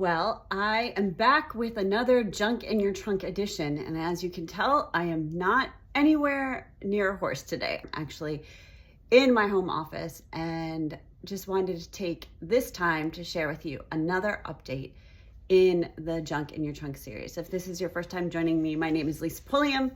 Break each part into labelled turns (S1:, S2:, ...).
S1: Well, I am back with another Junk in Your Trunk edition, and as you can tell, I am not anywhere near a horse today. I'm actually in my home office and just wanted to take this time to share with you another update in the Junk in Your Trunk series. If this is your first time joining me, my name is Lisa Pulliam.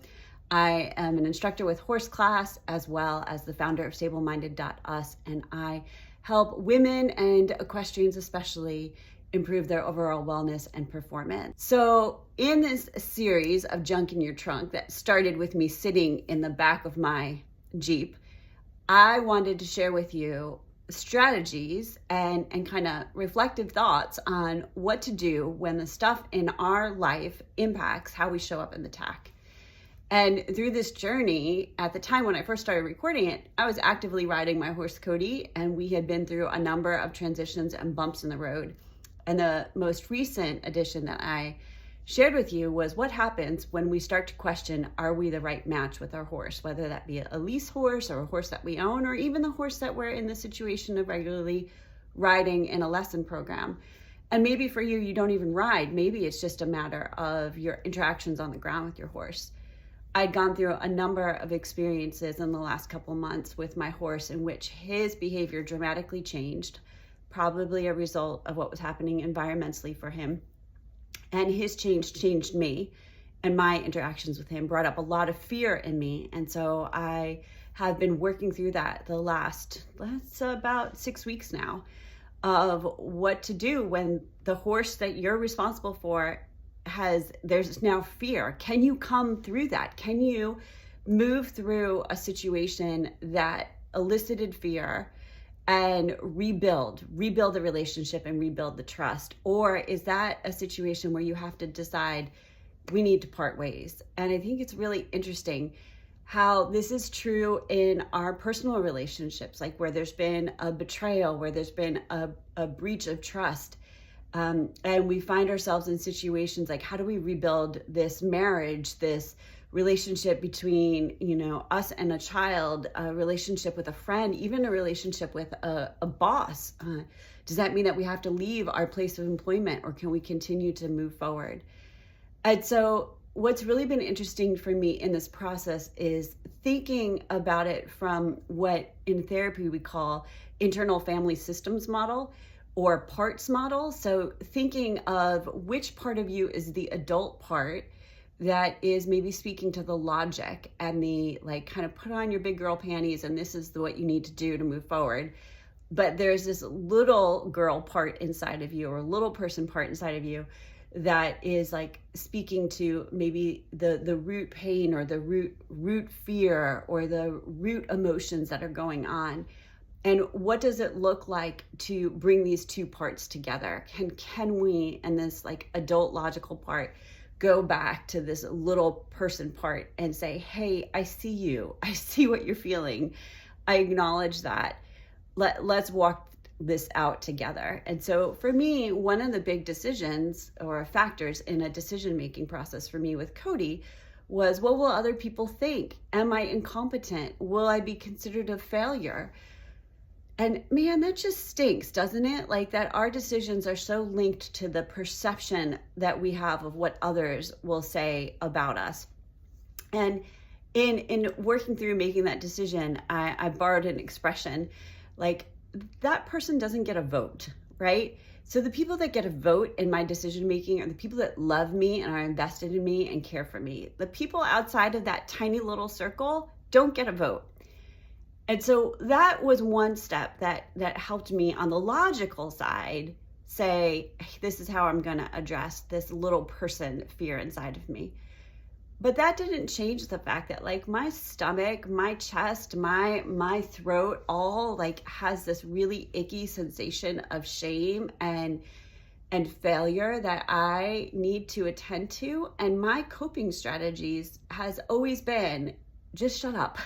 S1: I am an instructor with Horse Class as well as the founder of StableMinded.us, and I help women and equestrians especially improve their overall wellness and performance. So in this series of Junk in Your Trunk that started with me sitting in the back of my Jeep, I wanted to share with you strategies and kind of reflective thoughts on what to do when the stuff in our life impacts how we show up in the tack. And through this journey, at the time when I first started recording it, I was actively riding my horse Cody, and we had been through a number of transitions and bumps in the road. And the most recent addition that I shared with you was what happens when we start to question, are we the right match with our horse? Whether that be a lease horse or a horse that we own, or even the horse that we're in the situation of regularly riding in a lesson program. And maybe for you, you don't even ride. Maybe it's just a matter of your interactions on the ground with your horse. I'd gone through a number of experiences in the last couple months with my horse in which his behavior dramatically changed, probably a result of what was happening environmentally for him. And his change changed me, and my interactions with him brought up a lot of fear in me. And so I have been working through that that's about 6 weeks now, of what to do when the horse that you're responsible for there's now fear. Can you come through that? Can you move through a situation that elicited fear and rebuild the relationship and rebuild the trust? Or is that a situation where you have to decide we need to part ways? And I think it's really interesting how this is true in our personal relationships, like where there's been a betrayal, where there's been a breach of trust. And we find ourselves in situations like, how do we rebuild this marriage, this relationship between, us and a child, a relationship with a friend, even a relationship with a boss? Does that mean that we have to leave our place of employment, or can we continue to move forward? And so what's really been interesting for me in this process is thinking about it from what in therapy we call internal family systems model, or parts model. So thinking of which part of you is the adult part that is maybe speaking to the logic and the kind of put on your big girl panties and this is what you need to do to move forward. But there's this little girl part inside of you, or little person part inside of you, that is speaking to maybe the root pain, or the root fear, or the root emotions that are going on. And what does it look like to bring these two parts together? Can we, and this adult logical part, go back to this little person part and say, hey, I see you. I see what you're feeling. I acknowledge that. Let's walk this out together. And so for me, one of the big decisions or factors in a decision-making process for me with Cody was, what will other people think? Am I incompetent? Will I be considered a failure? And man, that just stinks, doesn't it? That our decisions are so linked to the perception that we have of what others will say about us. And in working through making that decision, I borrowed an expression, that person doesn't get a vote, right? So the people that get a vote in my decision making are the people that love me and are invested in me and care for me. The people outside of that tiny little circle don't get a vote. And so that was one step that helped me on the logical side say, hey, this is how I'm going to address this little person fear inside of me. But that didn't change the fact that my stomach, my chest, my throat all has this really icky sensation of shame and failure that I need to attend to. And my coping strategies has always been, just shut up.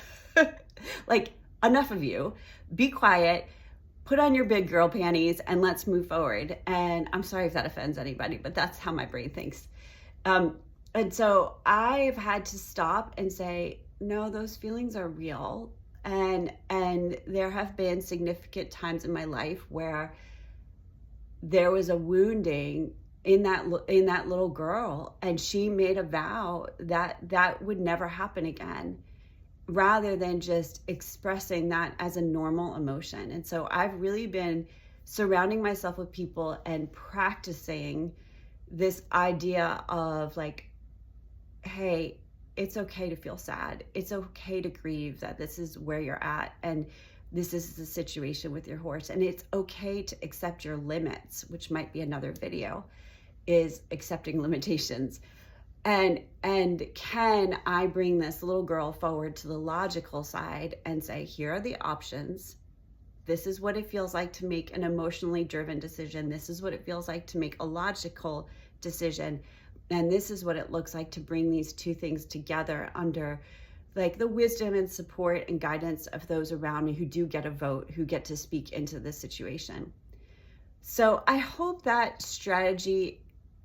S1: Enough of you, be quiet, put on your big girl panties, and let's move forward. And I'm sorry if that offends anybody, but that's how my brain thinks. And so I've had to stop and say, no, those feelings are real. And there have been significant times in my life where there was a wounding in that little girl, and she made a vow that that would never happen again, rather than just expressing that as a normal emotion. And so I've really been surrounding myself with people and practicing this idea of like, hey, it's okay to feel sad. It's okay to grieve that this is where you're at, and this is the situation with your horse. And it's okay to accept your limits, which might be another video, is accepting limitations. And can I bring this little girl forward to the logical side and say, here are the options. This is what it feels like to make an emotionally driven decision. This is what it feels like to make a logical decision. And this is what it looks like to bring these two things together under like the wisdom and support and guidance of those around me who do get a vote, who get to speak into this situation. So I hope that strategy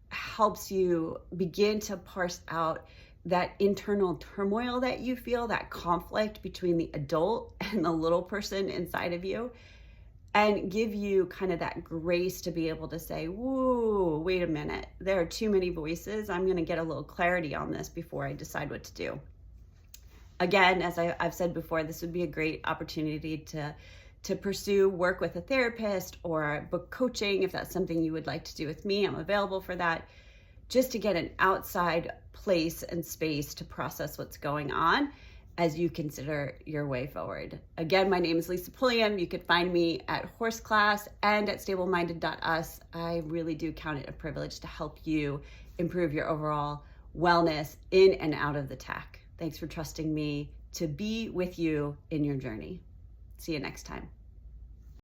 S1: helps you begin to parse out that internal turmoil that you feel, that conflict between the adult and the little person inside of you, and give you kind of that grace to be able to say, whoa, wait a minute, there are too many voices. I'm going to get a little clarity on this before I decide what to do. Again, as I've said before, this would be a great opportunity to pursue work with a therapist or book coaching. If that's something you would like to do with me, I'm available for that, just to get an outside place and space to process what's going on as you consider your way forward. Again, my name is Lisa Pulliam. You could find me at Horse Class and at stableminded.us. I really do count it a privilege to help you improve your overall wellness in and out of the tack. Thanks for trusting me to be with you in your journey. See you next time.